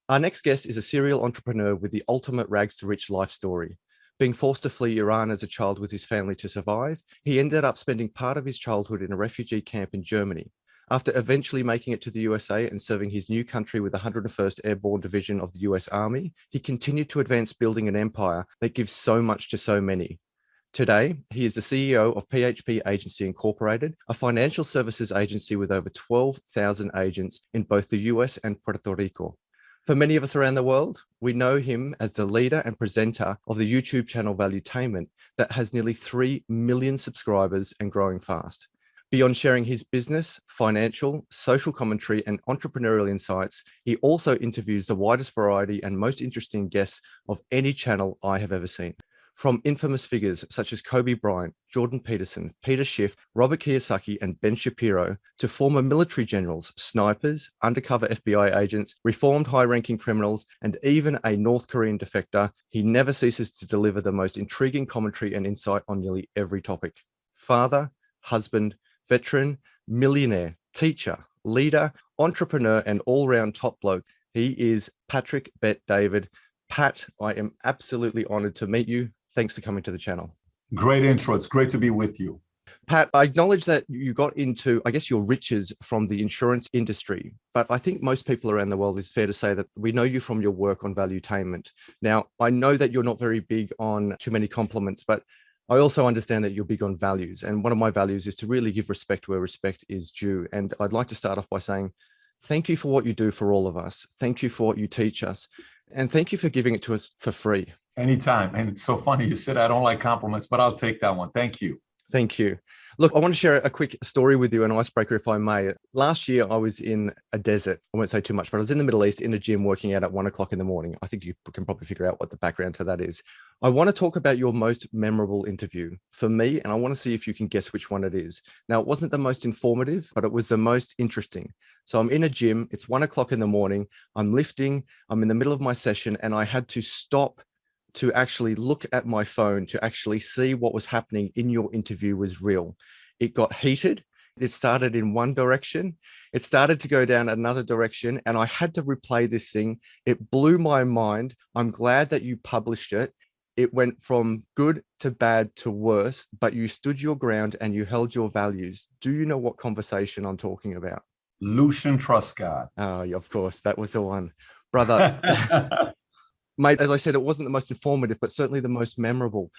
Our next guest is a serial entrepreneur with the ultimate rags to rich life story. Being forced to flee Iran as a child with his family to survive, he ended up spending part of his childhood in a refugee camp in Germany. After eventually making it to the USA and serving his new country with the 101st Airborne Division of the US Army, he continued to advance building an empire that gives so much to so many. Today, he is the CEO of PHP Agency Incorporated, a financial services agency with over 12,000 agents in both the US and Puerto Rico. For many of us around the world, we know him as the leader and presenter of the YouTube channel Valuetainment that has nearly 3 million subscribers and growing fast. Beyond sharing his business, financial, social commentary, and entrepreneurial insights, he also interviews the widest variety and most interesting guests of any channel I have ever seen. From infamous figures such as Kobe Bryant, Jordan Peterson, Peter Schiff, Robert Kiyosaki, and Ben Shapiro, to former military generals, snipers, undercover FBI agents, reformed high-ranking criminals, and even a North Korean defector, he never ceases to deliver the most intriguing commentary and insight on nearly every topic. Father, husband, veteran, millionaire, teacher, leader, entrepreneur, and all-round top bloke, he is Patrick Bet-David. Pat, I am absolutely honored to meet you. Thanks for coming to the channel. Great intro. It's great to be with you. Pat, I acknowledge that you got into, I guess, your riches from the insurance industry, but I think most people around the world, it's fair to say that we know you from your work on Valuetainment. Now, I know that you're not very big on too many compliments, but I also understand that you're big on values. And one of my values is to really give respect where respect is due. And I'd like to start off by saying, thank you for what you do for all of us. Thank you for what you teach us. And thank you for giving it to us for free. Anytime. And it's so funny. You said I don't like compliments, but I'll take that one. Thank you. Thank you. Look, I want to share a quick story with you, an icebreaker, if I may. Last year, I was in a desert. I won't say too much, but I was in the Middle East in a gym working out at 1 o'clock in the morning. I think you can probably figure out what the background to that is. I want to talk about your most memorable interview for me, and I want to see if you can guess which one it is. Now, it wasn't the most informative, but it was the most interesting. So I'm in a gym. It's 1 o'clock in the morning. I'm lifting. I'm in the middle of my session, and I had to stop to actually look at my phone to actually see what was happening in your interview was real. It got heated. It started in one direction. It started to go down another direction, and I had to replay this thing. It blew my mind. I'm glad that you published it. It went from good to bad to worse, but you stood your ground and you held your values. Do you know what conversation I'm talking about? Lucian Truscott. Oh, of course, that was the one. Brother, mate, as I said, it wasn't the most informative, but certainly the most memorable.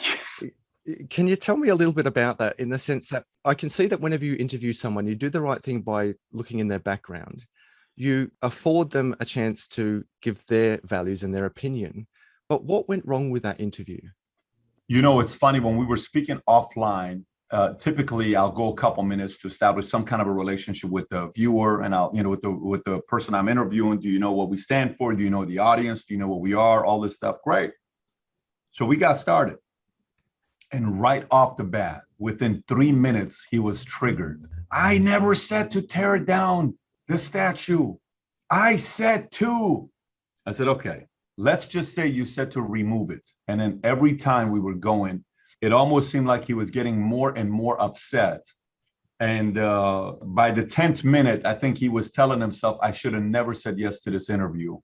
Can you tell me a little bit about that, in the sense that I can see that whenever you interview someone, you do the right thing by looking in their background. You afford them a chance to give their values and their opinion. But what went wrong with that interview? You know, it's funny, when we were speaking offline, typically I'll go a couple minutes to establish some kind of a relationship with the viewer, and I'll, with the person I'm interviewing. Do you know what we stand for? Do you know the audience? Do you know what we are? All this stuff. Great. So we got started. And right off the bat, within 3 minutes, he was triggered. I never said to tear down the statue. I said to. I said, okay, let's just say you said to remove it. And then every time we were going, it almost seemed like he was getting more and more upset. And by the 10th minute, I think he was telling himself, I should have never said yes to this interview,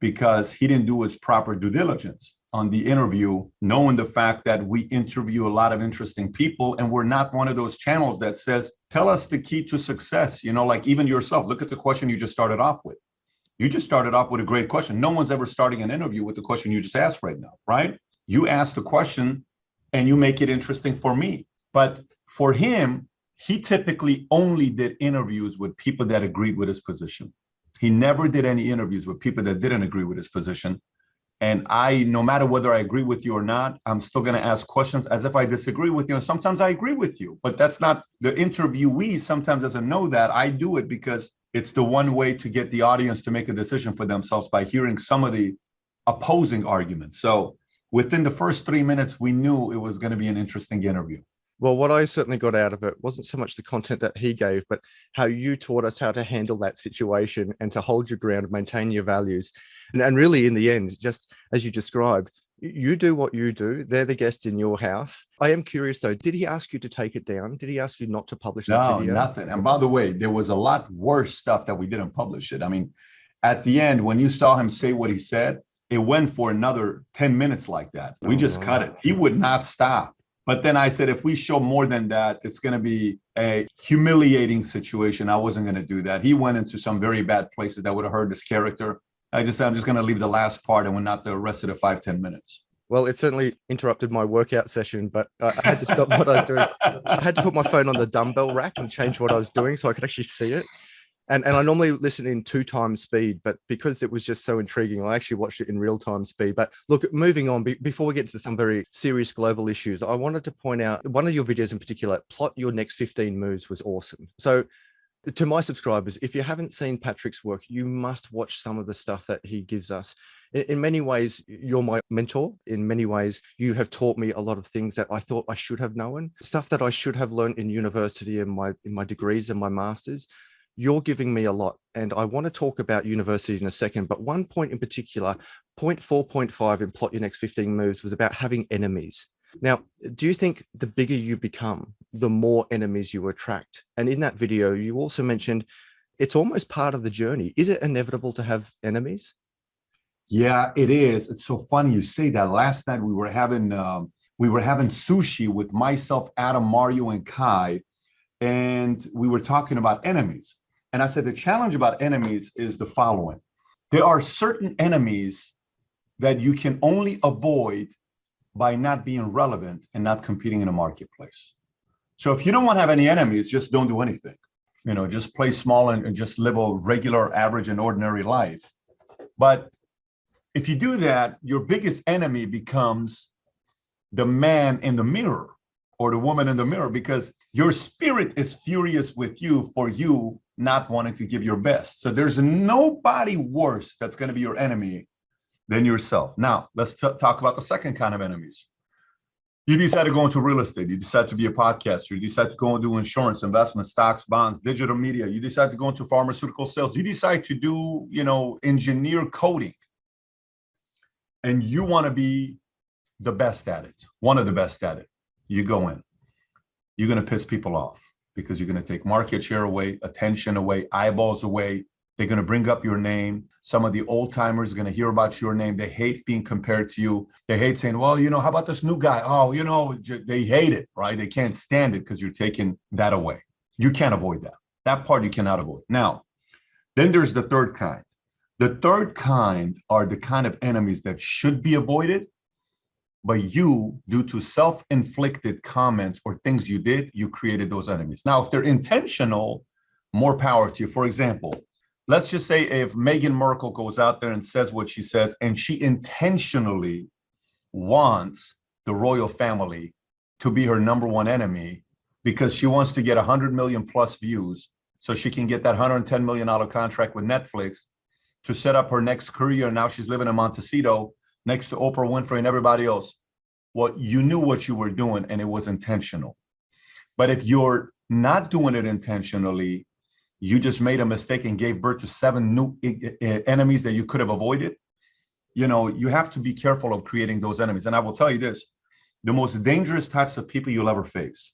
because he didn't do his proper due diligence on the interview, knowing the fact that we interview a lot of interesting people, and we're not one of those channels that says, tell us the key to success. You know, like even yourself, look at the question you just started off with. You just started off with a great question. No one's ever starting an interview with the question you just asked right now, right? You ask the question and you make it interesting for me. But for him, he typically only did interviews with people that agreed with his position. He never did any interviews with people that didn't agree with his position. And no matter whether I agree with you or not, I'm still going to ask questions as if I disagree with you. And sometimes I agree with you, but that's not, the interviewee sometimes doesn't know that. I do it because it's the one way to get the audience to make a decision for themselves, by hearing some of the opposing arguments. So within the first 3 minutes, we knew it was going to be an interesting interview. Well, what I certainly got out of it wasn't so much the content that he gave, but how you taught us how to handle that situation and to hold your ground, maintain your values. And really, in the end, just as you described, you do what you do. They're the guest in your house. I am curious, though, did he ask you to take it down? Did he ask you not to publish that video? No, nothing. And by the way, there was a lot worse stuff that we didn't publish it. I mean, At the end, when you saw him say what he said, it went for another 10 minutes like that. We just cut it. He would not stop. But then I said, if we show more than that, it's going to be a humiliating situation. I wasn't going to do that. He went into some very bad places that would have hurt his character. I'm just going to leave the last part and not the rest of the 5-10 minutes. Well, it certainly interrupted my workout session, but I had to stop what I was doing. I had to put my phone on the dumbbell rack and change what I was doing so I could actually see it. And I normally listen in 2x speed, but because it was just so intriguing, I actually watched it in real-time speed. But look, moving on, before we get to some very serious global issues, I wanted to point out one of your videos in particular, Plot Your Next 15 Moves, was awesome. So to my subscribers, if you haven't seen Patrick's work, you must watch some of the stuff that he gives us. In many ways, you're my mentor. In many ways, you have taught me a lot of things that I thought I should have known, stuff that I should have learned in university and in my degrees and my masters. You're giving me a lot, and I want to talk about university in a second, but one point in particular, point 4.5 in Plot Your Next 15 Moves, was about having enemies. Now, do you think the bigger you become, the more enemies you attract? And in that video, you also mentioned it's almost part of the journey. Is it inevitable to have enemies? Yeah, it is. It's so funny you say that. Last night we were having sushi with myself, Adam, Mario, and Kai, and we were talking about enemies. And I said, the challenge about enemies is the following. There are certain enemies that you can only avoid by not being relevant and not competing in a marketplace. So if you don't want to have any enemies, just don't do anything. Just play small and just live a regular, average, and ordinary life. But if you do that, your biggest enemy becomes the man in the mirror or the woman in the mirror, because your spirit is furious with you for you not wanting to give your best. So there's nobody worse that's going to be your enemy than yourself. Now, let's talk about the second kind of enemies. You decide to go into real estate. You decide to be a podcaster. You decide to go and do insurance, investment, stocks, bonds, digital media. You decide to go into pharmaceutical sales. You decide to do, engineer coding. And you want to be the best at it, one of the best at it. You go in. You're going to piss people off because you're going to take market share away, attention away, eyeballs away. They're going to bring up your name. Some of the old timers are going to hear about your name. They hate being compared to you. They hate saying, well, how about this new guy? Oh, they hate it, right? They can't stand it because you're taking that away. You can't avoid that. That part you cannot avoid. Now, then there's the third kind. The third kind are the kind of enemies that should be avoided, but you, due to self-inflicted comments or things you did, you created those enemies. Now, if they're intentional, more power to you. For example, let's just say if Meghan Markle goes out there and says what she says, and she intentionally wants the royal family to be her number one enemy because she wants to get 100 million plus views so she can get that $110 million contract with Netflix to set up her next career. Now she's living in Montecito next to Oprah Winfrey and everybody else. Well, you knew what you were doing and it was intentional. But if you're not doing it intentionally, you just made a mistake and gave birth to 7 new enemies that you could have avoided. You have to be careful of creating those enemies. And I will tell you this, the most dangerous types of people you'll ever face.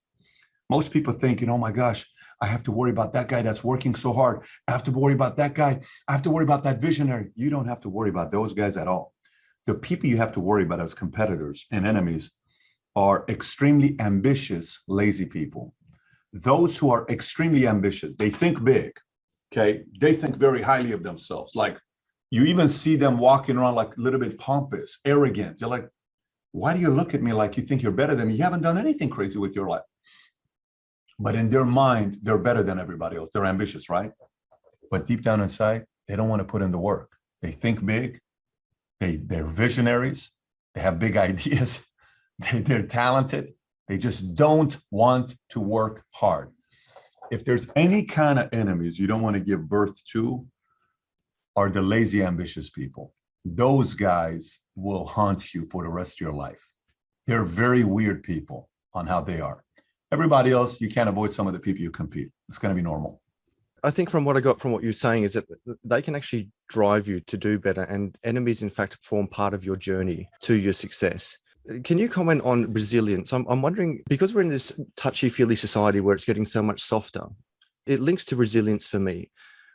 Most people think, oh my gosh, I have to worry about that guy that's working so hard. I have to worry about that guy. I have to worry about that visionary. You don't have to worry about those guys at all. The people you have to worry about as competitors and enemies are extremely ambitious, lazy people. Those who are extremely ambitious, they think big, okay? They think very highly of themselves. Like, you even see them walking around like a little bit pompous, arrogant. You're like, why do you look at me like you think you're better than me? You haven't done anything crazy with your life. But in their mind, they're better than everybody else. They're ambitious, right? But deep down inside, they don't want to put in the work. They think big. They're visionaries. They have big ideas. They're talented. They just don't want to work hard. If there's any kind of enemies you don't want to give birth to, are the lazy, ambitious people. Those guys will haunt you for the rest of your life. They're very weird people on how they are. Everybody else, you can't avoid some of the people you compete. It's going to be normal. I think from what I got from what you're saying is that they can actually drive you to do better, and enemies, in fact, form part of your journey to your success. Can you comment on resilience? I'm wondering, because we're in this touchy-feely society where it's getting so much softer, it links to resilience for me.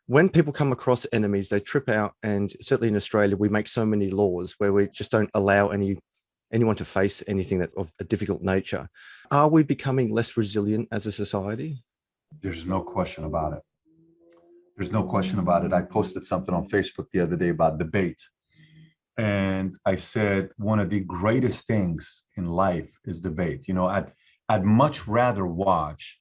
when people come across enemies, they trip out. And certainly in Australia, we make so many laws where we just don't allow anyone to face anything that's of a difficult nature. Are we becoming less resilient as a society? There's no question about it. There's no question about it. I posted something on Facebook the other day about debate. And I said, one of the greatest things in life is debate. I'd much rather watch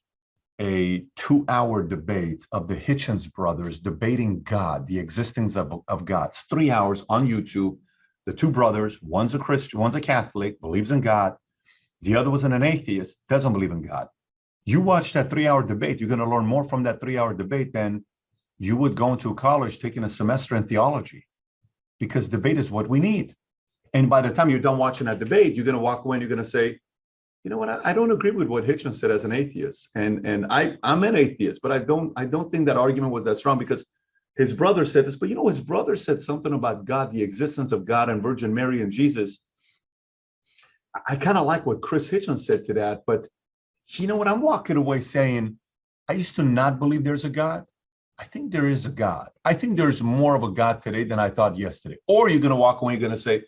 a 2-hour debate of the Hitchens brothers debating God, the existence of God. It's 3 hours on YouTube. The two brothers, one's a Christian, one's a Catholic, believes in God. The other was an atheist, doesn't believe in God. You watch that 3-hour debate, you're going to learn more from that 3-hour debate than you would go into college taking a semester in theology, because debate is what we need. And by the time you're done watching that debate, you're going to walk away and you're going to say, you know what, I don't agree with what Hitchens said as an atheist. And I'm an atheist, but I don't think that argument was that strong, because his brother said this, but his brother said something about God, the existence of God and Virgin Mary and Jesus. I kind of like what Chris Hitchens said to that, but you know what, I'm walking away saying, I used to not believe there's a God. I think there is a God. I think there's more of a God today than I thought yesterday. Or you're going to walk away and you're going to say,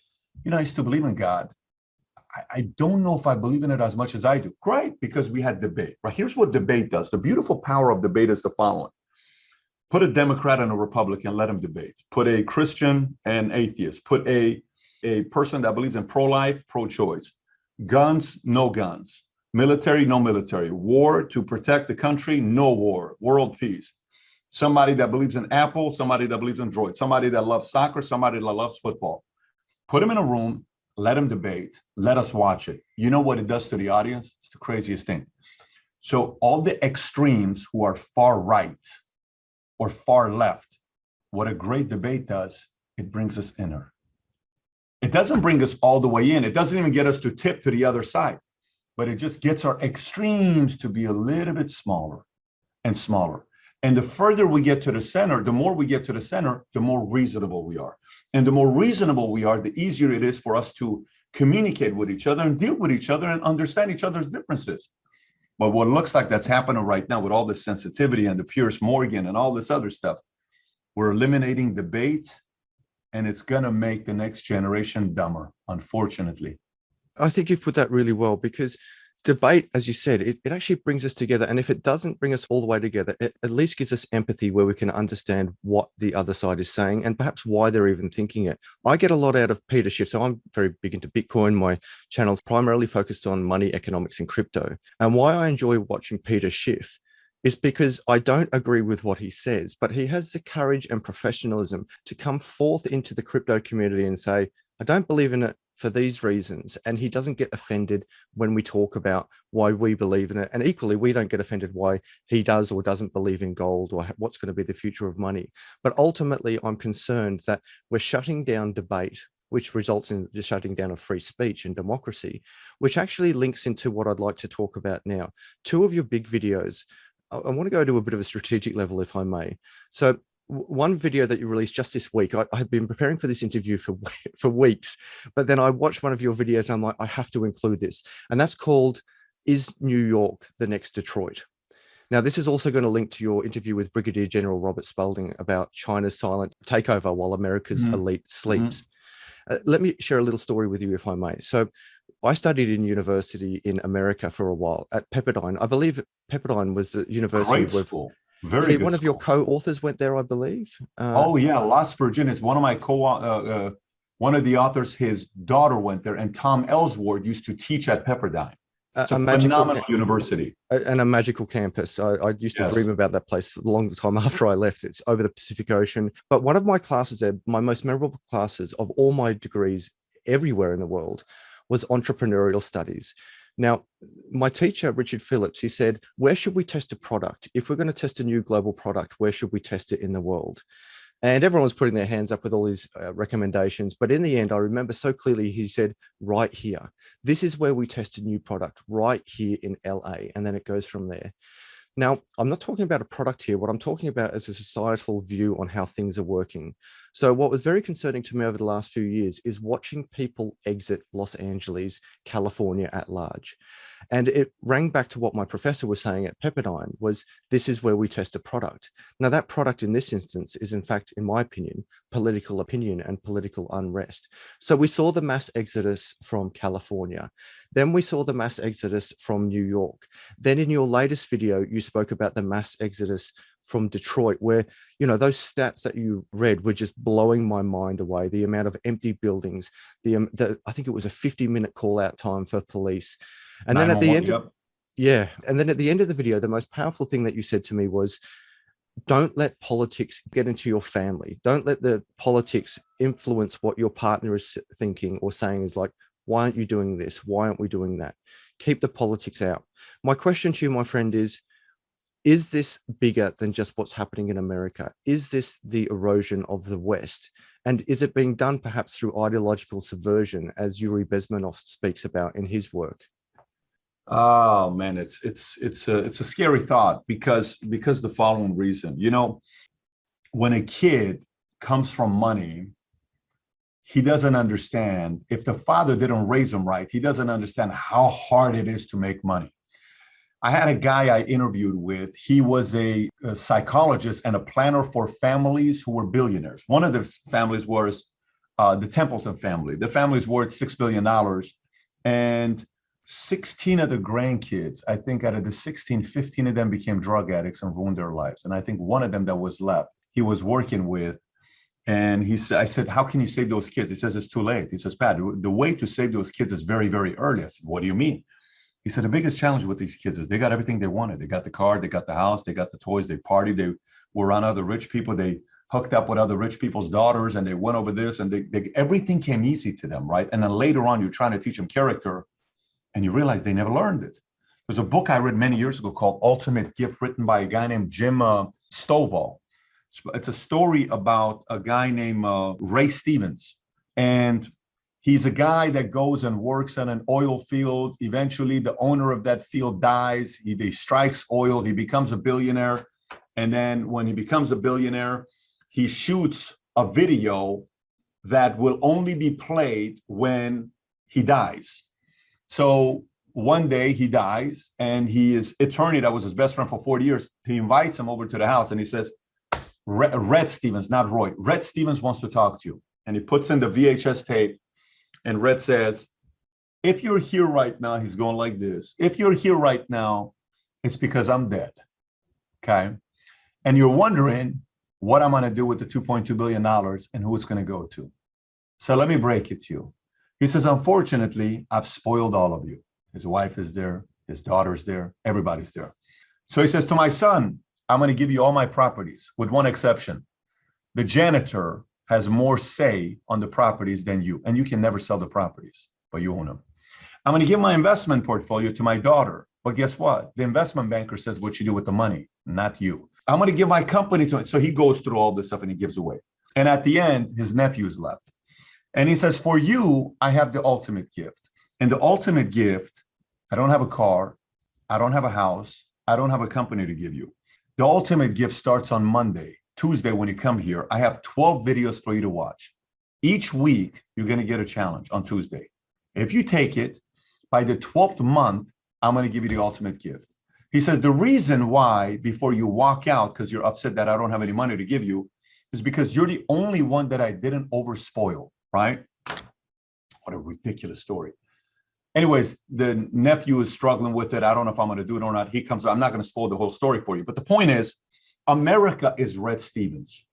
I used to believe in God. I don't know if I believe in it as much as I do. Great, because we had debate. Right? Here's what debate does. The beautiful power of debate is the following. Put a Democrat and a Republican, let them debate. Put a Christian and atheist. Put a person that believes in pro-life, pro-choice. Guns, no guns. Military, no military. War to protect the country, no war. World peace. Somebody that believes in Apple, somebody that believes in Droid, somebody that loves soccer, somebody that loves football. Put them in a room, let them debate, let us watch it. You know what it does to the audience? It's the craziest thing. So all the extremes who are far right or far left, what a great debate does, it brings us inner. It doesn't bring us all the way in. It doesn't even get us to tip to the other side, but it just gets our extremes to be a little bit smaller and smaller. And the further we get to the center, the more we get to the center, the more reasonable we are. And the more reasonable we are, the easier it is for us to communicate with each other and deal with each other and understand each other's differences. But what looks like that's happening right now with all this sensitivity and the Pierce Morgan and all this other stuff, we're eliminating debate, and it's going to make the next generation dumber, unfortunately. I think you've put that really well, because debate, as you said, it actually brings us together. And if it doesn't bring us all the way together, it at least gives us empathy where we can understand what the other side is saying and perhaps why they're even thinking it. I get a lot out of Peter Schiff. So I'm very big into Bitcoin. My channel's primarily focused on money, economics, and crypto. And why I enjoy watching Peter Schiff is because I don't agree with what he says, but he has the courage and professionalism to come forth into the crypto community and say, I don't believe in it for these reasons. And he doesn't get offended when we talk about why we believe in it. And equally, we don't get offended why he does or doesn't believe in gold or what's going to be the future of money. But ultimately, I'm concerned that we're shutting down debate, which results in the shutting down of free speech and democracy, which actually links into what I'd like to talk about now. Two of your big videos, I want to go to a bit of a strategic level, if I may. So one video that you released just this week, I had been preparing for this interview for weeks, but then I watched one of your videos and I'm like, I have to include this. And that's called, Is New York the Next Detroit? Now, this is also going to link to your interview with Brigadier General Robert Spalding about China's silent takeover while America's elite sleeps. Let me share a little story with you, if I may. So I studied in university in America for a while at Pepperdine. I believe Pepperdine was the university. Great school. Very good. One of your co-authors went there, I believe. Oh yeah, Las Virginias. One of my one of the authors, his daughter went there, and Tom Ellsworth used to teach at Pepperdine. It's a phenomenal university. And a magical campus. I used to dream about that place for a long time after I left. It's over the Pacific Ocean. But one of my classes there, my most memorable classes of all my degrees everywhere in the world, was entrepreneurial studies. Now, my teacher, Richard Phillips, he said, where should we test a product? If we're going to test a new global product, where should we test it in the world? And everyone was putting their hands up with all these recommendations. But in the end, I remember so clearly, he said, right here. This is where we test a new product, right here in LA. And then it goes from there. Now, I'm not talking about a product here. What I'm talking about is a societal view on how things are working. So what was very concerning to me over the last few years is watching people exit Los Angeles, California at large. And it rang back to what my professor was saying at Pepperdine was, this is where we test a product. Now that product in this instance is in fact, in my opinion, political opinion and political unrest. So we saw the mass exodus from California. Then we saw the mass exodus from New York. Then in your latest video, you spoke about the mass exodus from Detroit, where, you know, those stats that you read were just blowing my mind away. The amount of empty buildings, I think it was a 50-minute call out time for police. And then at the end, and then at the end of the video, the most powerful thing that you said to me was, don't let politics get into your family. Don't let the politics influence what your partner is thinking or saying. Is like, why aren't you doing this? Why aren't we doing that? Keep the politics out. My question to you, my friend, is this bigger than just what's happening in America? Is this the erosion of the West? And is it being done perhaps through ideological subversion, as Yuri Bezmenov speaks about in his work? Oh man, it's a scary thought because the following reason. You know, when a kid comes from money, he doesn't understand. If the father didn't raise him right, he doesn't understand how hard it is to make money. I had a guy I interviewed with. He was a psychologist and a planner for families who were billionaires. One of the families was the Templeton family. The family's worth $6 billion. And 16 of the grandkids, I think out of the 16, 15 of them became drug addicts and ruined their lives. And I think one of them that was left, he was working with. And I said, how can you save those kids? He says, it's too late. He says, Pat, the way to save those kids is very, very early. I said, what do you mean? He said, the biggest challenge with these kids is they got everything they wanted. They got the car, they got the house, they got the toys, they partied, they were around other rich people, they hooked up with other rich people's daughters, and they went over this, and everything came easy to them, right? And then later on, you're trying to teach them character, and you realize they never learned it. There's a book I read many years ago called Ultimate Gift, written by a guy named Jim Stovall. It's a story about a guy named Ray Stevens, and he's a guy that goes and works on an oil field. Eventually, the owner of that field dies. He strikes oil. He becomes a billionaire. And then when he becomes a billionaire, he shoots a video that will only be played when he dies. So one day he dies, and his attorney that was his best friend for 40 years, he invites him over to the house, and he says, Red Stevens, not Roy, Red Stevens wants to talk to you. And he puts in the VHS tape. And Red says, if you're here right now, he's going like this. If you're here right now, it's because I'm dead. Okay. And you're wondering what I'm going to do with the $2.2 billion and who it's going to go to. So let me break it to you. He says, unfortunately, I've spoiled all of you. His wife is there. His daughter's there. Everybody's there. So he says to my son, I'm going to give you all my properties with one exception. The janitor has more say on the properties than you, and you can never sell the properties, but you own them. I'm going to give my investment portfolio to my daughter, but guess what? The investment banker says what you do with the money, not you. I'm going to give my company to it. So he goes through all this stuff and he gives away. And at the end, his nephew's left. And he says, for you, I have the ultimate gift. And the ultimate gift, I don't have a car. I don't have a house. I don't have a company to give you. The ultimate gift starts on Monday. Tuesday, when you come here, I have 12 videos for you to watch. Each week, you're going to get a challenge on Tuesday. If you take it, by the 12th month, I'm going to give you the ultimate gift. He says, the reason why, before you walk out, because you're upset that I don't have any money to give you, is because you're the only one that I didn't overspoil, right? What a ridiculous story. Anyways, the nephew is struggling with it. I don't know if I'm going to do it or not. He comes, I'm not going to spoil the whole story for you. But the point is, America is Red Stevens,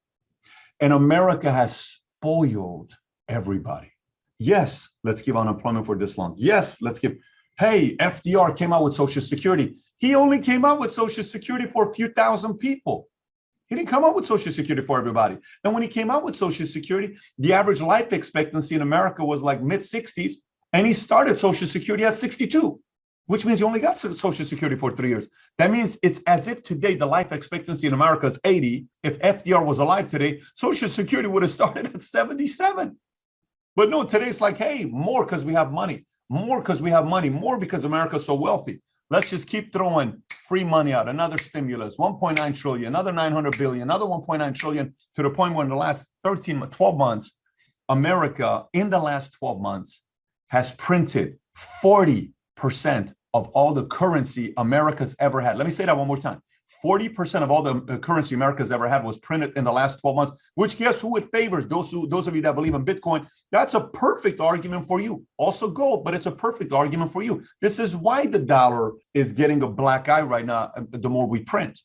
and America has spoiled everybody. Yes, let's give unemployment for this long. Yes, let's give. Hey, FDR came out with Social Security. He only came out with Social Security for a few thousand people. He didn't come out with Social Security for everybody. And when he came out with Social Security, the average life expectancy in America was like mid-60s, and he started Social Security at 62. Which means you only got Social Security for 3 years. That means it's as if today the life expectancy in America is 80. If FDR was alive today, Social Security would have started at 77. But no, today's like, hey, more because we have money, more because we have money, more because America's so wealthy. Let's just keep throwing free money out, another stimulus, 1.9 trillion, another 900 billion, another 1.9 trillion, to the point where in the last 12 months, America in the last 12 months has printed 40% of all the currency America's ever had. Let me say that one more time. 40% of all the currency America's ever had was printed in the last 12 months, which guess who it favors? Those of you that believe in Bitcoin, that's a perfect argument for you. Also gold, but it's a perfect argument for you. This is why the dollar is getting a black eye right now, the more we print.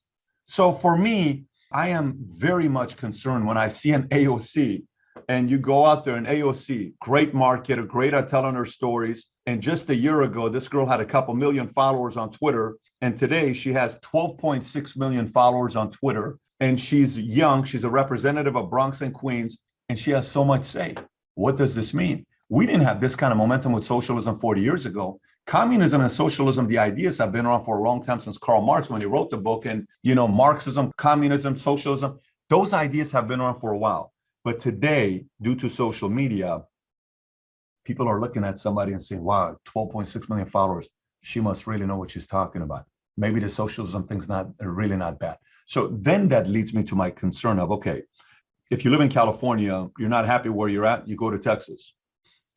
So for me, I am very much concerned when I see an AOC and you go out there and AOC, great marketer, great at telling her stories. And just a year ago, this girl had a couple million followers on Twitter. And today she has 12.6 million followers on Twitter. And she's young. She's a representative of Bronx and Queens. And she has so much say. What does this mean? We didn't have this kind of momentum with socialism 40 years ago. Communism and socialism, the ideas have been around for a long time, since Karl Marx, when he wrote the book. And, Marxism, communism, socialism, those ideas have been around for a while. But today, due to social media, people are looking at somebody and saying, wow, 12.6 million followers. She must really know what she's talking about. Maybe the socialism thing's really not bad. So then that leads me to my concern of, okay, if you live in California, you're not happy where you're at, you go to Texas.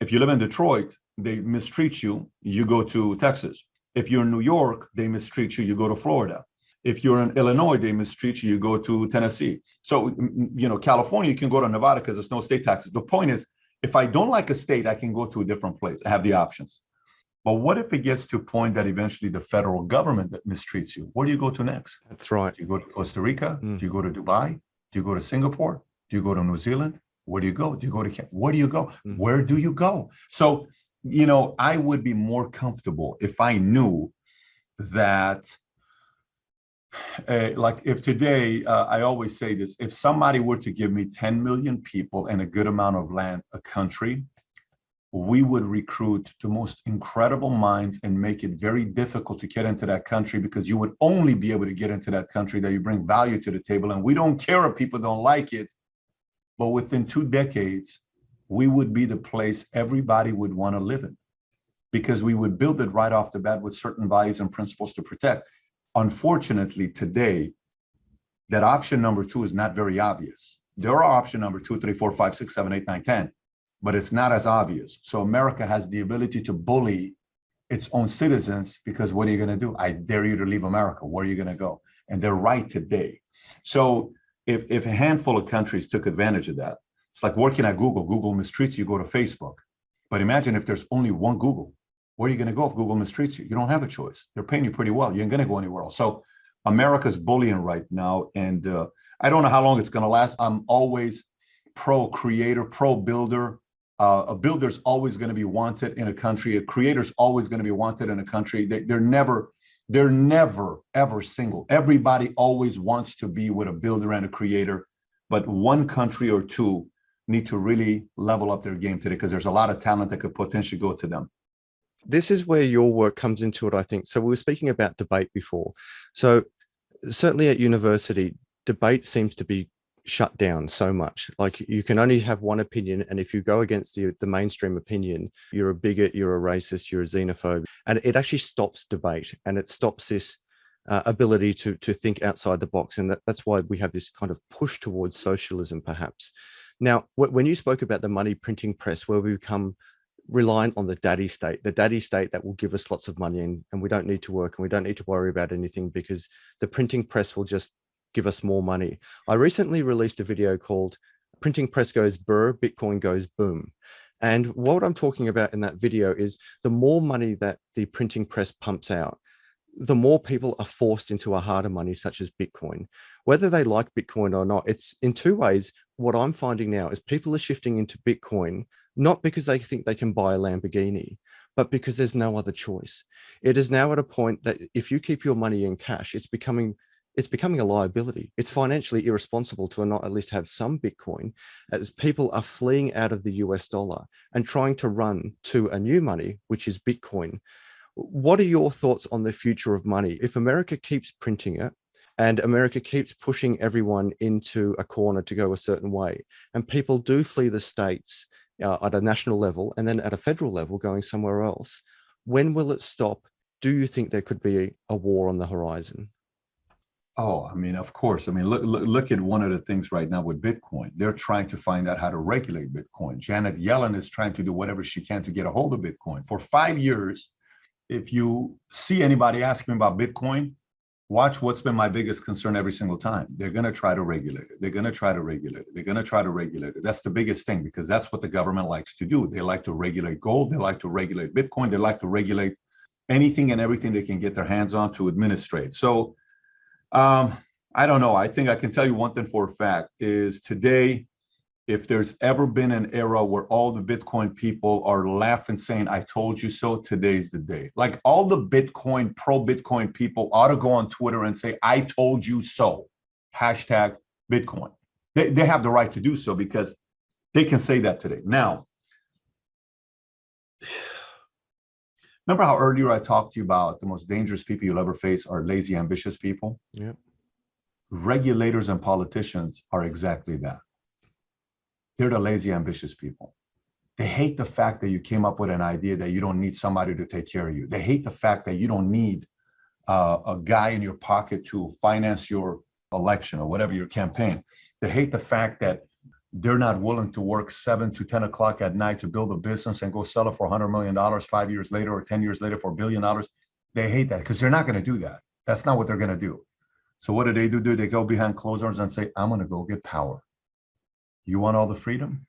If you live in Detroit, they mistreat you, you go to Texas. If you're in New York, they mistreat you, you go to Florida. If you're in Illinois, they mistreat you, you go to Tennessee. So, California, you can go to Nevada because there's no state taxes. The point is, if I don't like a state, I can go to a different place. I have the options. But what if it gets to a point that eventually the federal government that mistreats you? Where do you go to next? That's right. Do you go to Costa Rica? Do you go to Dubai? Do you go to Singapore? Do you go to New Zealand? Where do you go? Do you go to Canada? Where do you go? Where do you go? So, I would be more comfortable if I knew that, like if today, I always say this, if somebody were to give me 10 million people and a good amount of land, a country, we would recruit the most incredible minds and make it very difficult to get into that country, because you would only be able to get into that country that you bring value to the table. And we don't care if people don't like it, but within 2 decades, we would be the place everybody would want to live in, because we would build it right off the bat with certain values and principles to protect. Unfortunately, today, that option number 2 is not very obvious. There are option number 2, 3, 4, 5, 6, 7, 8, 9, 10. But it's not as obvious. So America has the ability to bully its own citizens, because what are you going to do? I dare you to leave America. Where are you going to go? And they're right today. So if a handful of countries took advantage of that, it's like working at Google. Google mistreats you, go to Facebook. But imagine if there's only one Google. Where are you going to go if Google mistreats you? You don't have a choice. They're paying you pretty well. You ain't going to go anywhere else. So America's bullying right now. And I don't know how long it's going to last. I'm always pro-creator, pro-builder. A builder's always going to be wanted in a country. A creator's always going to be wanted in a country. They're never, ever single. Everybody always wants to be with a builder and a creator, but one country or two need to really level up their game today, because there's a lot of talent that could potentially go to them. This is where your work comes into it, I think. So we were speaking about debate before. So certainly at university, debate seems to be shut down so much. Like, you can only have one opinion, and if you go against the mainstream opinion, you're a bigot, you're a racist, you're a xenophobe. And it actually stops debate, and it stops this ability to think outside the box. And that's why we have this kind of push towards socialism, perhaps. Now, when you spoke about the money printing press, where we become reliant on the daddy state that will give us lots of money, and we don't need to work and we don't need to worry about anything, because the printing press will just give us more money. I recently released a video called Printing Press Goes Brr, Bitcoin Goes Boom. And what I'm talking about in that video is the more money that the printing press pumps out, the more people are forced into a harder money, such as Bitcoin. Whether they like Bitcoin or not, it's in 2 ways. What I'm finding now is people are shifting into Bitcoin, not because they think they can buy a Lamborghini, but because there's no other choice. It is now at a point that if you keep your money in cash, it's becoming a liability. It's financially irresponsible to not at least have some Bitcoin, as people are fleeing out of the US dollar and trying to run to a new money, which is Bitcoin. What are your thoughts on the future of money? If America keeps printing it, and America keeps pushing everyone into a corner to go a certain way, and people do flee the states at a national level and then at a federal level going somewhere else, when will it stop do you think there could be a war on the horizon? Oh, I mean, of course. I mean, look at one of the things right now with Bitcoin. They're trying to find out how to regulate Bitcoin. Janet Yellen is trying to do whatever she can to get a hold of Bitcoin. For 5 years, if you see anybody asking me about Bitcoin, watch what's been my biggest concern every single time. They're going to try to regulate it. They're going to try to regulate it. They're going to try to regulate it. That's the biggest thing, because that's what the government likes to do. They like to regulate gold. They like to regulate Bitcoin. They like to regulate anything and everything they can get their hands on to administrate. So I don't know. I think I can tell you one thing for a fact is today, if there's ever been an era where all the Bitcoin people are laughing, saying, I told you so, today's the day. Like all the Bitcoin, pro-Bitcoin people ought to go on Twitter and say, I told you so, hashtag Bitcoin. They have the right to do so because they can say that today. Now, remember how earlier I talked to you about the most dangerous people you'll ever face are lazy, ambitious people? Yeah. Regulators and politicians are exactly that. They're the lazy, ambitious people. They hate the fact that you came up with an idea that you don't need somebody to take care of you. They hate the fact that you don't need a guy in your pocket to finance your election or whatever your campaign. They hate the fact that they're not willing to work 7 to 10 o'clock at night to build a business and go sell it for $100 million 5 years later or 10 years later for $1 billion. They hate that because they're not going to do that. That's not what they're going to do. So what do? They go behind closed doors and say, I'm going to go get power. You want all the freedom?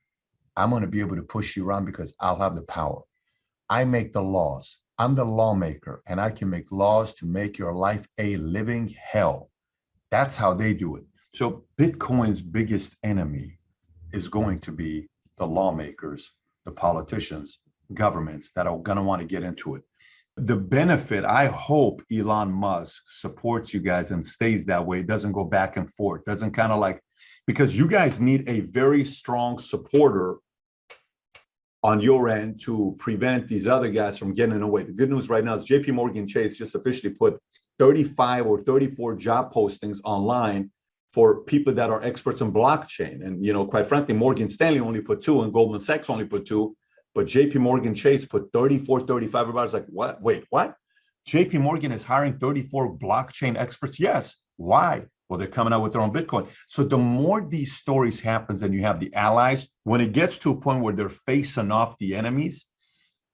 I'm going to be able to push you around because I'll have the power. I make the laws. I'm the lawmaker, and I can make laws to make your life a living hell. That's how they do it. So Bitcoin's biggest enemy is going to be the lawmakers, the politicians, governments that are going to want to get into it. The benefit, I hope Elon Musk supports you guys and stays that way, doesn't go back and forth, doesn't kind of like, because you guys need a very strong supporter on your end to prevent these other guys from getting away. The good news right now is JP Morgan Chase just officially put 35 or 34 job postings online for people that are experts in blockchain. And, quite frankly, Morgan Stanley only put 2 and Goldman Sachs only put 2, but JP Morgan Chase put 34, 35. Everybody's like, what? Wait, what? JP Morgan is hiring 34 blockchain experts? Yes. Why? Well, they're coming out with their own Bitcoin. So the more these stories happens and you have the allies, when it gets to a point where they're facing off the enemies,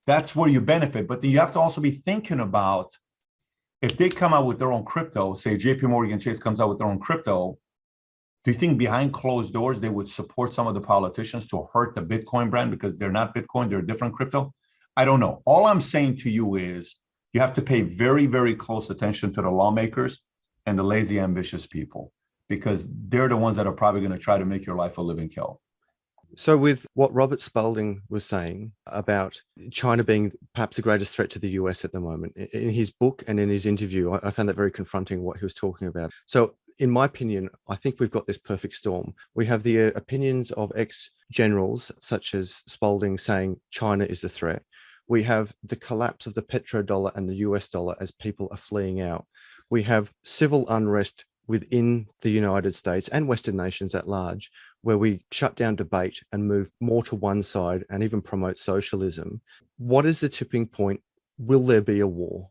that's where you benefit. But then you have to also be thinking about, if they come out with their own crypto, say JP Morgan Chase comes out with their own crypto, do you think behind closed doors, they would support some of the politicians to hurt the Bitcoin brand because they're not Bitcoin, they're a different crypto? I don't know. All I'm saying to you is you have to pay very, very close attention to the lawmakers and the lazy, ambitious people, because they're the ones that are probably going to try to make your life a living hell. So with what Robert Spalding was saying about China being perhaps the greatest threat to the US at the moment, in his book and in his interview, I found that very confronting, what he was talking about. So in my opinion, I think we've got this perfect storm. We have the opinions of ex-generals such as Spalding saying China is the threat. We have the collapse of the petrodollar and the US dollar as people are fleeing out. We have civil unrest within the United States and Western nations at large, where we shut down debate and move more to one side and even promote socialism. What is the tipping point? Will there be a war?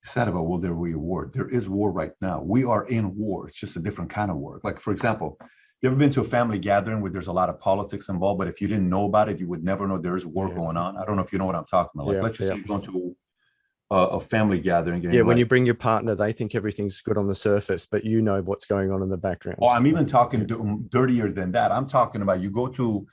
It's not about will there be a war. There is war right now. We are in war. It's just a different kind of war. Like, for example, you ever been to a family gathering where there's a lot of politics involved, but if you didn't know about it, you would never know there is war going on? I don't know if you know what I'm talking about. Like, let's just say you're going to a family gathering. When you bring your partner, they think everything's good on the surface, but you know what's going on in the background. Oh, I'm even talking dirtier than that. I'm talking about you go to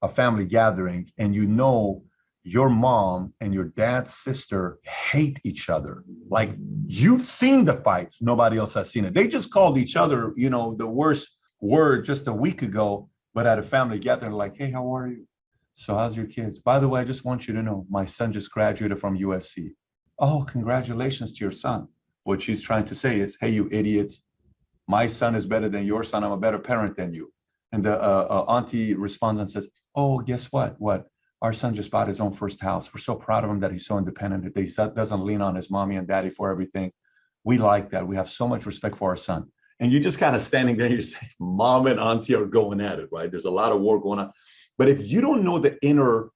a family gathering and your mom and your dad's sister hate each other. Like, you've seen the fights. Nobody else has seen it. They just called each other, the worst word just a week ago, but at a family gathering, like, hey, how are you? So how's your kids? By the way, I just want you to know, my son just graduated from USC. Oh, congratulations to your son. What she's trying to say is, hey, you idiot, my son is better than your son. I'm a better parent than you. And the auntie responds and says, oh, guess what? What? Our son just bought his own first house. We're so proud of him that he's so independent, that he doesn't lean on his mommy and daddy for everything. We like that. We have so much respect for our son. And you just kind of standing there, you say, mom and auntie are going at it, right? There's a lot of war going on. But if you don't know the inner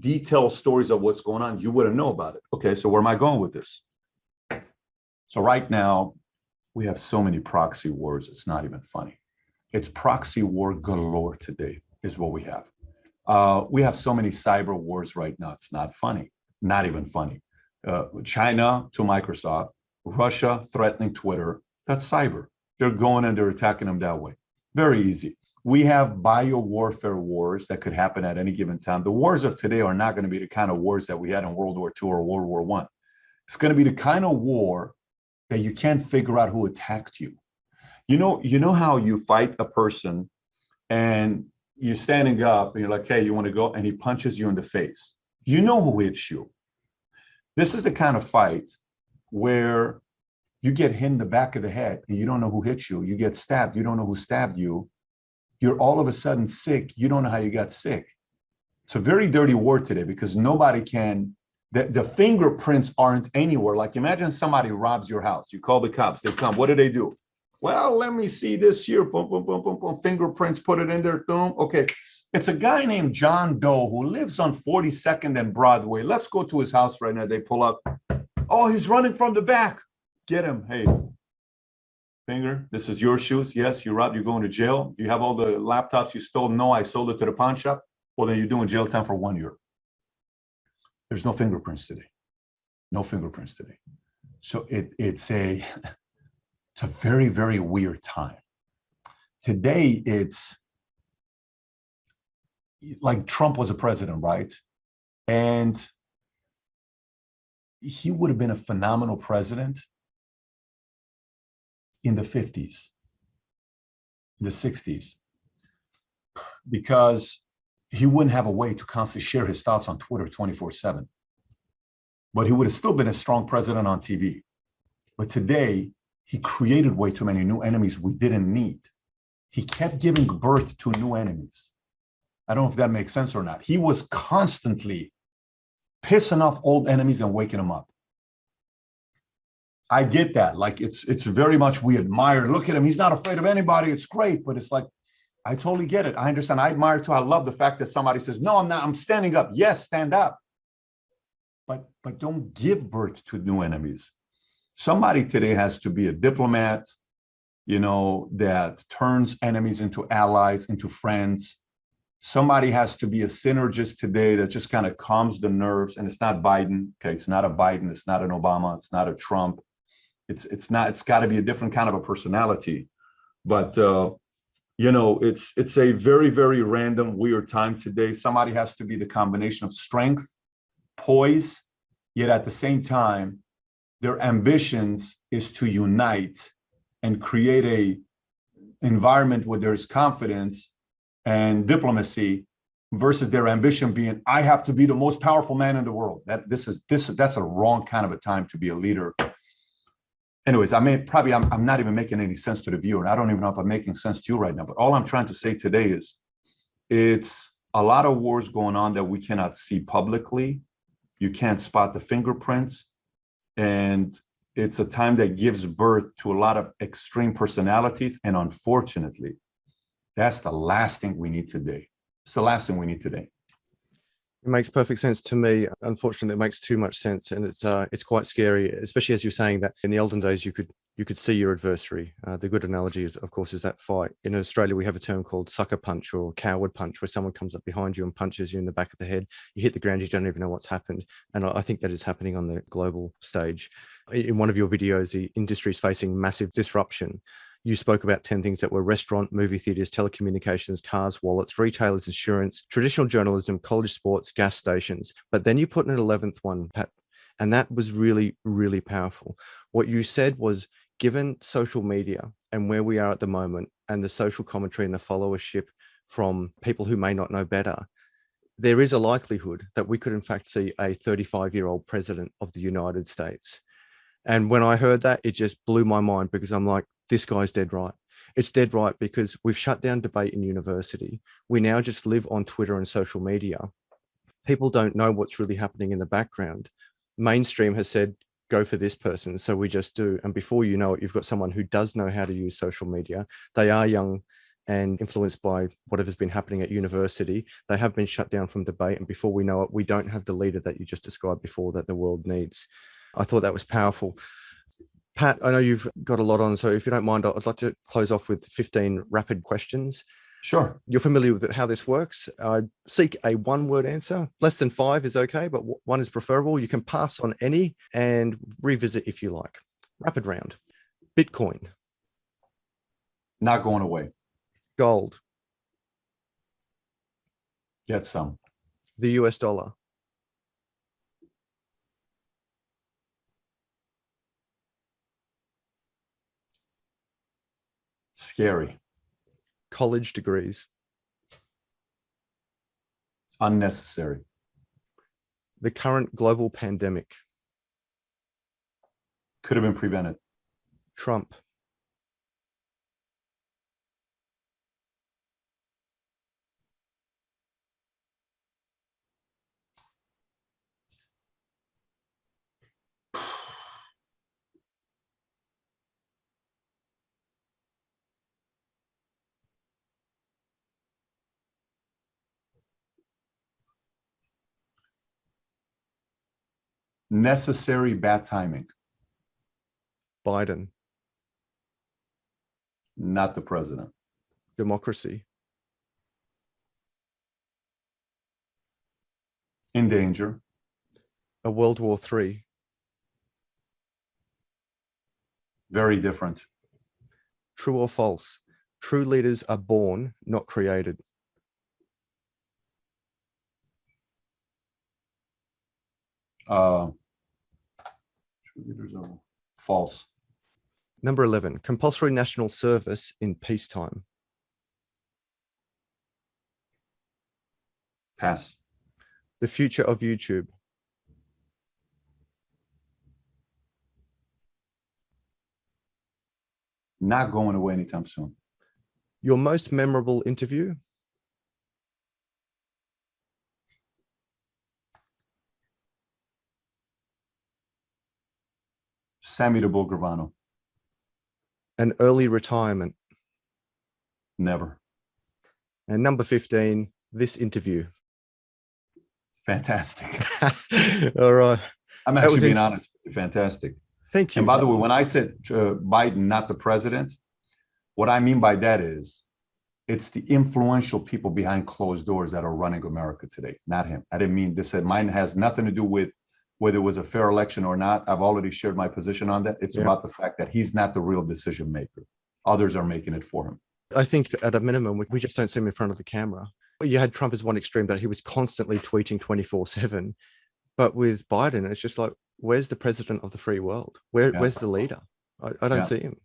detailed stories of what's going on, you wouldn't know about it. Okay, so where am I going with this? So right now, we have so many proxy wars, it's not even funny. It's proxy war galore today is what we have. We have so many cyber wars right now, it's not funny, not even funny. China to Microsoft, Russia threatening Twitter, that's cyber. They're going and they're attacking them that way. Very easy. We have bio-warfare wars that could happen at any given time. The wars of today are not going to be the kind of wars that we had in World War II or World War I. It's going to be the kind of war that you can't figure out who attacked you. You know how you fight a person and you're standing up and you're like, hey, you want to go? And he punches you in the face. You know who hits you. This is the kind of fight where you get hit in the back of the head and you don't know who hit you. You get stabbed. You don't know who stabbed you. You're all of a sudden sick. You don't know how you got sick. It's a very dirty war today because nobody can, the fingerprints aren't anywhere. Like imagine somebody robs your house. You call the cops, they come. What do? Well, let me see this here. Boom, boom, boom, boom, boom. Fingerprints, put it in there. Boom. Okay. It's a guy named John Doe who lives on 42nd and Broadway. Let's go to his house right now. They pull up. Oh, he's running from the back. Get him. Hey, finger, this is your shoes. Yes, you're robbed. You're going to jail. You have all the laptops you stole. No, I sold it to the pawn shop. Well, then you're doing jail time for 1 year. There's no fingerprints today. No fingerprints today. So it's a very, very weird time. Today, it's like Trump was a president, right? And he would have been a phenomenal president in the 50s, the 60s, because he wouldn't have a way to constantly share his thoughts on Twitter 24/7. But he would have still been a strong president on TV. But today, he created way too many new enemies we didn't need. He kept giving birth to new enemies. I don't know if that makes sense or not. He was constantly pissing off old enemies and waking them up. I get that. Like it's very much we admire. Look at him. He's not afraid of anybody. It's great. But it's like, I totally get it. I understand. I admire too. I love the fact that somebody says, no, I'm not. I'm standing up. Yes, stand up. But don't give birth to new enemies. Somebody today has to be a diplomat, that turns enemies into allies, into friends. Somebody has to be a synergist today that just kind of calms the nerves. And it's not Biden. Okay, it's not a Biden. It's not an Obama. It's not a Trump. It's not. It's got to be a different kind of a personality. But it's a very, very random, weird time today. Somebody has to be the combination of strength, poise, yet at the same time, their ambitions is to unite and create a environment where there's confidence and diplomacy versus their ambition being, I have to be the most powerful man in the world. That's a wrong kind of a time to be a leader. Anyways, I'm not even making any sense to the viewer. And I don't even know if I'm making sense to you right now, but all I'm trying to say today is it's a lot of wars going on that we cannot see publicly. You can't spot the fingerprints. And it's a time that gives birth to a lot of extreme personalities. And unfortunately, that's the last thing we need today. It's the last thing we need today. It makes perfect sense to me. Unfortunately, it makes too much sense, and it's quite scary, especially as you're saying that in the olden days you could see your adversary. The good analogy is, of course, is that fight. In Australia, we have a term called sucker punch or coward punch, where someone comes up behind you and punches you in the back of the head. You hit the ground, you don't even know what's happened, and I think that is happening on the global stage. In one of your videos, the industry is facing massive disruption. You spoke about 10 things that were restaurant, movie theaters, telecommunications, cars, wallets, retailers, insurance, traditional journalism, college sports, gas stations. But then you put in an 11th one, Pat, and that was really, really powerful. What you said was, given social media and where we are at the moment and the social commentary and the followership from people who may not know better, there is a likelihood that we could in fact see a 35-year-old president of the United States. And when I heard that, it just blew my mind, because I'm like, this guy's dead right. It's dead right, because we've shut down debate in university. We now just live on Twitter and social media. People don't know what's really happening in the background. Mainstream has said, go for this person. So we just do. And before you know it, you've got someone who does know how to use social media. They are young. and influenced by whatever's been happening at university, they have been shut down from debate. And before we know it, we don't have the leader that you just described before that the world needs. I thought that was powerful. Pat, I know you've got a lot on, so if you don't mind, I'd like to close off with 15 rapid questions. Sure. You're familiar with how this works. I seek a one-word answer. Less than 5 is okay, but one is preferable. You can pass on any and revisit if you like. Rapid round. Bitcoin. Not going away. Gold. Get some. The US dollar. Scary. College degrees. Unnecessary. The current global pandemic. Could have been prevented. Trump. Necessary bad timing. Biden. Not the president. Democracy. In danger. A World War III. Very different. True or false? True leaders are born, not created. True leaders are false. Number 11, compulsory national service in peacetime. Pass. The future of YouTube. Not going away anytime soon. Your most memorable interview. Sammy the Bull Gravano. An early retirement. Never. And number 15, this interview. Fantastic. All right. I'm actually being honest. Fantastic. Thank you. And by the way, when I said Biden, not the president, what I mean by that is it's the influential people behind closed doors that are running America today, not him. I didn't mean this. Mine has nothing to do with whether it was a fair election or not. I've already shared my position on that. It's about the fact that he's not the real decision maker. Others are making it for him. I think at a minimum, we just don't see him in front of the camera. You had Trump as one extreme that he was constantly tweeting 24/7. But with Biden, it's just like, where's the president of the free world? Where's the leader? I don't see him.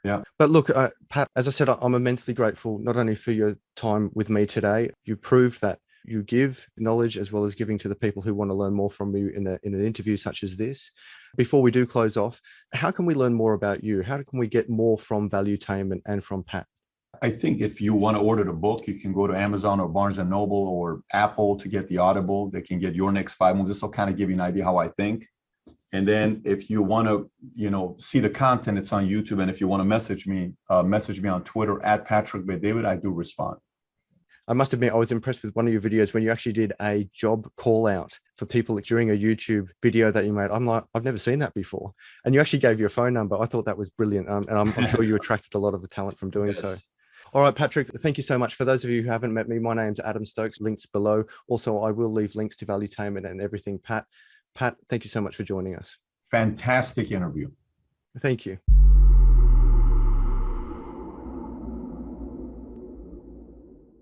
Yeah. But look, Pat, as I said, I'm immensely grateful, not only for your time with me today. You proved that you give knowledge as well as giving to the people who want to learn more from you in an interview such as this. Before we do close off, how can we learn more about you? How can we get more from Valuetainment and from Pat? I think if you want to order the book, you can go to Amazon or Barnes & Noble or Apple to get the Audible. They can get Your Next 5 Moves. This will kind of give you an idea how I think. And then if you want to, see the content, it's on YouTube. And if you want to message me on Twitter at Patrick B. David. I do respond. I must admit, I was impressed with one of your videos when you actually did a job call out for people during a YouTube video that you made. I'm like, I've never seen that before. And you actually gave your phone number. I thought that was brilliant. And I'm sure you attracted a lot of the talent from doing so. All right, Patrick, thank you so much. For those of you who haven't met me, my name's Adam Stokes, links below. Also, I will leave links to Valuetainment and everything. Pat, thank you so much for joining us. Fantastic interview. Thank you.